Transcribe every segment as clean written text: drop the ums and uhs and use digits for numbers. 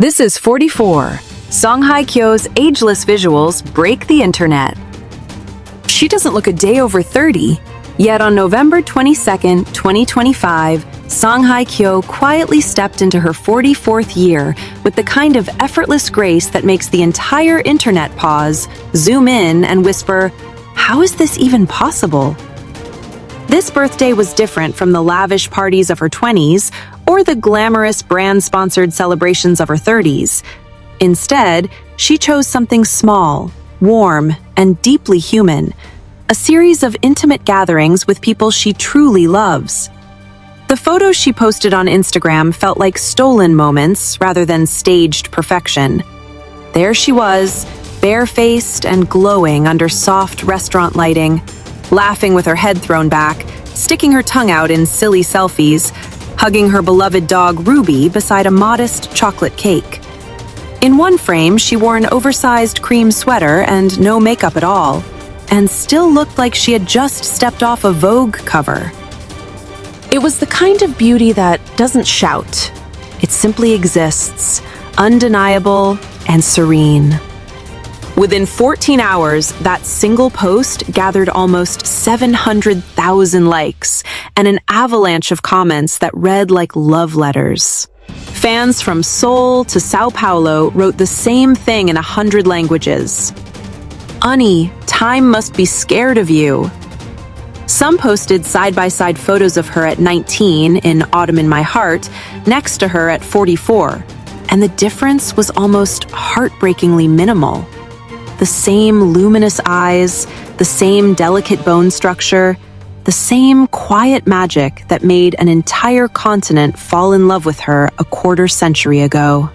This is 44. Hye kyo's ageless visuals break the internet. She doesn't look a day over 30, yet on November 22nd, 2025, Hye kyo quietly stepped into her 44th year with the kind of effortless grace that makes the entire internet pause, zoom in, and whisper, "How is this even possible?" This birthday was different from the lavish parties of her 20s or the glamorous brand-sponsored celebrations of her 30s. Instead, she chose something small, warm, and deeply human, a series of intimate gatherings with people she truly loves. The photos she posted on Instagram felt like stolen moments rather than staged perfection. There she was, barefaced and glowing under soft restaurant lighting, laughing with her head thrown back, sticking her tongue out in silly selfies, hugging her beloved dog Ruby beside a modest chocolate cake. In one frame, she wore an oversized cream sweater and no makeup at all, and still looked like she had just stepped off a Vogue cover. It was the kind of beauty that doesn't shout. It simply exists, undeniable and serene. Within 14 hours, that single post gathered almost 700,000 likes and an avalanche of comments that read like love letters. Fans from Seoul to Sao Paulo wrote the same thing in 100 languages. "Unnie, time must be scared of you." Some posted side-by-side photos of her at 19 in Autumn in My Heart, next to her at 44, and the difference was almost heartbreakingly minimal. The same luminous eyes, the same delicate bone structure, the same quiet magic that made an entire continent fall in love with her a quarter century ago.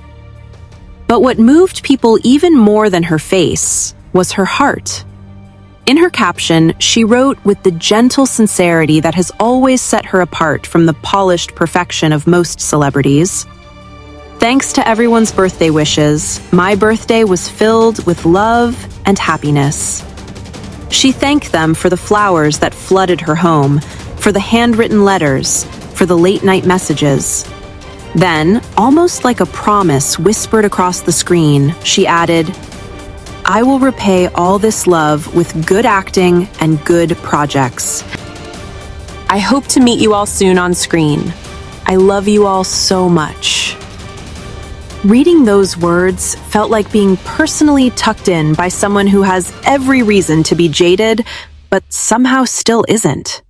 But what moved people even more than her face was her heart. In her caption, she wrote with the gentle sincerity that has always set her apart from the polished perfection of most celebrities. "Thanks to everyone's birthday wishes, my birthday was filled with love and happiness." She thanked them for the flowers that flooded her home, for the handwritten letters, for the late-night messages. Then, almost like a promise whispered across the screen, she added, "I will repay all this love with good acting and good projects. I hope to meet you all soon on screen. I love you all so much." Reading those words felt like being personally tucked in by someone who has every reason to be jaded, but somehow still isn't.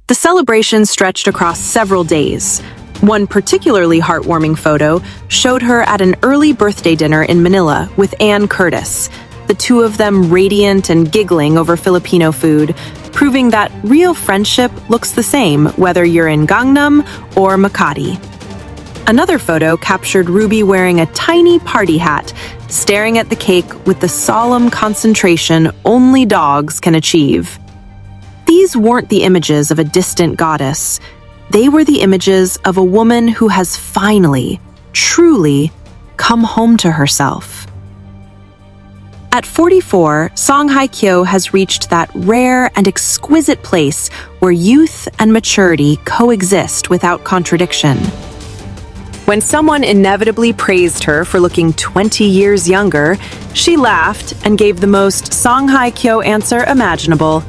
The celebration stretched across several days. One particularly heartwarming photo showed her at an early birthday dinner in Manila with Ann Curtis, the two of them radiant and giggling over Filipino food, proving that real friendship looks the same whether you're in Gangnam or Makati. Another photo captured Ruby wearing a tiny party hat, staring at the cake with the solemn concentration only dogs can achieve. These weren't the images of a distant goddess. They were the images of a woman who has finally, truly, come home to herself. At 44, Hye kyo has reached that rare and exquisite place where youth and maturity coexist without contradiction. When someone inevitably praised her for looking 20 years younger, she laughed and gave the most Hye kyo answer imaginable.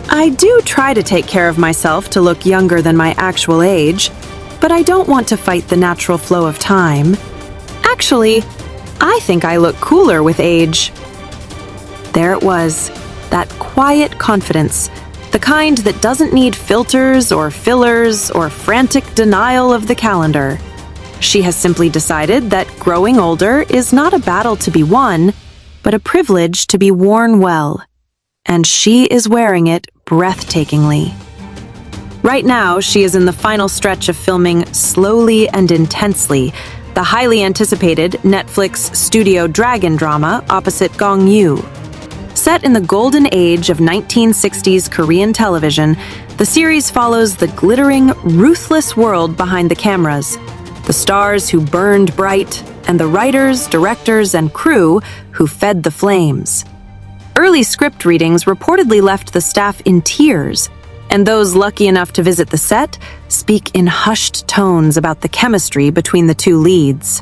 "I do try to take care of myself to look younger than my actual age, but I don't want to fight the natural flow of time. Actually, I think I look cooler with age." There it was, that quiet confidence, the kind that doesn't need filters or fillers or frantic denial of the calendar. She has simply decided that growing older is not a battle to be won, but a privilege to be worn well. And she is wearing it breathtakingly. Right now, she is in the final stretch of filming Slowly and Intensely, the highly anticipated Netflix studio dragon drama opposite Gong Yoo. Set in the golden age of 1960s Korean television, the series follows the glittering, ruthless world behind the cameras, the stars who burned bright, and the writers, directors, and crew who fed the flames. Early script readings reportedly left the staff in tears, and those lucky enough to visit the set speak in hushed tones about the chemistry between the two leads.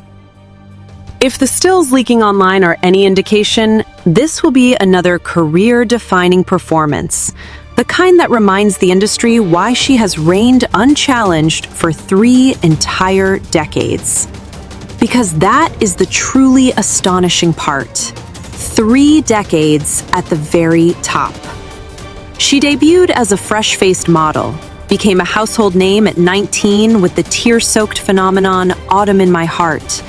If the stills leaking online are any indication, this will be another career-defining performance, the kind that reminds the industry why she has reigned unchallenged for 3 entire decades. Because that is the truly astonishing part. 3 decades at the very top. She debuted as a fresh-faced model, became a household name at 19 with the tear-soaked phenomenon Autumn in My Heart,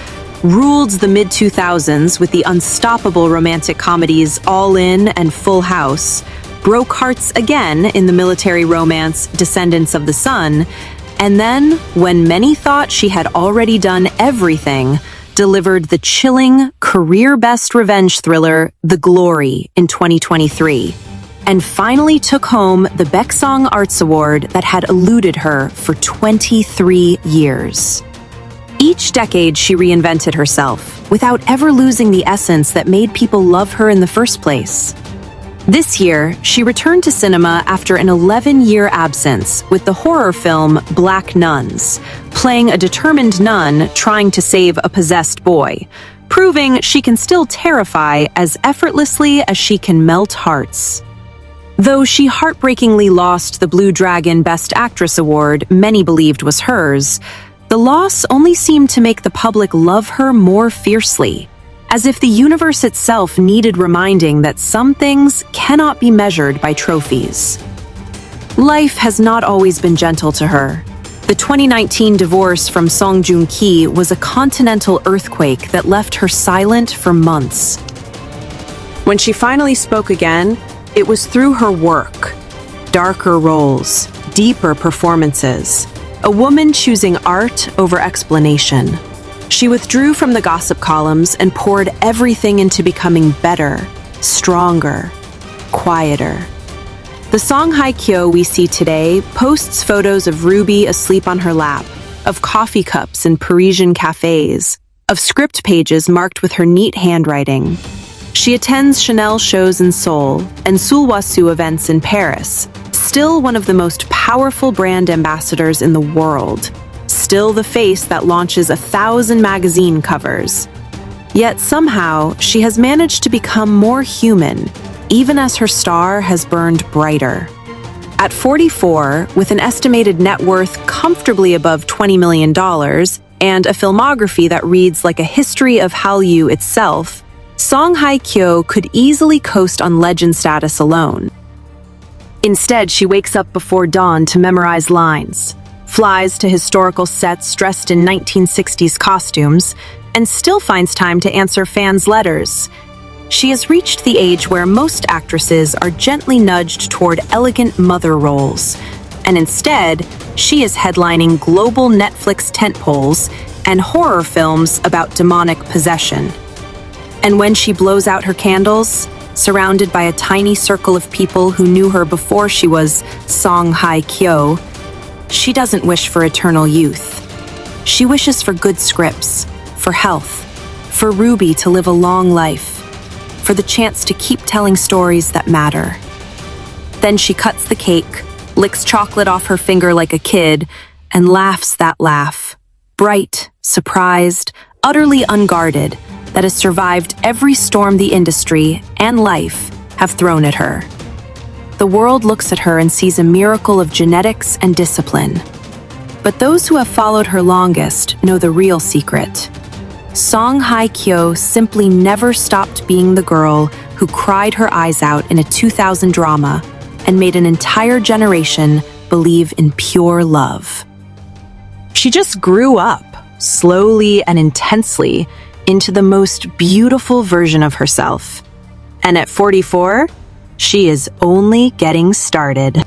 ruled the mid-2000s with the unstoppable romantic comedies All In and Full House, broke hearts again in the military romance Descendants of the Sun, and then, when many thought she had already done everything, delivered the chilling, career-best revenge thriller The Glory in 2023, and finally took home the Baeksang Arts Award that had eluded her for 23 years. Each decade she reinvented herself, without ever losing the essence that made people love her in the first place. This year, she returned to cinema after an 11-year absence with the horror film Black Nuns, playing a determined nun trying to save a possessed boy, proving she can still terrify as effortlessly as she can melt hearts. Though she heartbreakingly lost the Blue Dragon Best Actress award many believed was hers, the loss only seemed to make the public love her more fiercely, as if the universe itself needed reminding that some things cannot be measured by trophies. Life has not always been gentle to her. The 2019 divorce from Song Joong-ki was a continental earthquake that left her silent for months. When she finally spoke again, it was through her work. Darker roles, deeper performances, a woman choosing art over explanation. She withdrew from the gossip columns and poured everything into becoming better, stronger, quieter. The song Hye Kyo we see today posts photos of Ruby asleep on her lap, of coffee cups in Parisian cafes, of script pages marked with her neat handwriting. She attends Chanel shows in Seoul and Sulwhasoo events in Paris, still one of the most powerful brand ambassadors in the world, still the face that launches 1,000 magazine covers. Yet somehow, she has managed to become more human, even as her star has burned brighter. At 44, with an estimated net worth comfortably above $20 million and a filmography that reads like a history of Hallyu itself, Song Hye Kyo could easily coast on legend status alone. Instead, she wakes up before dawn to memorize lines, flies to historical sets dressed in 1960s costumes, and still finds time to answer fans' letters. She has reached the age where most actresses are gently nudged toward elegant mother roles, and instead, she is headlining global Netflix tentpoles and horror films about demonic possession. And when she blows out her candles, surrounded by a tiny circle of people who knew her before she was Song Hye Kyo, she doesn't wish for eternal youth. She wishes for good scripts, for health, for Ruby to live a long life, for the chance to keep telling stories that matter. Then she cuts the cake, licks chocolate off her finger like a kid, and laughs that laugh, bright, surprised, utterly unguarded, that has survived every storm the industry and life have thrown at her. The world looks at her and sees a miracle of genetics and discipline. But those who have followed her longest know the real secret. Song Hye Kyo simply never stopped being the girl who cried her eyes out in a 2000 drama and made an entire generation believe in pure love. She just grew up, slowly and intensely, into the most beautiful version of herself. And at 44, she is only getting started.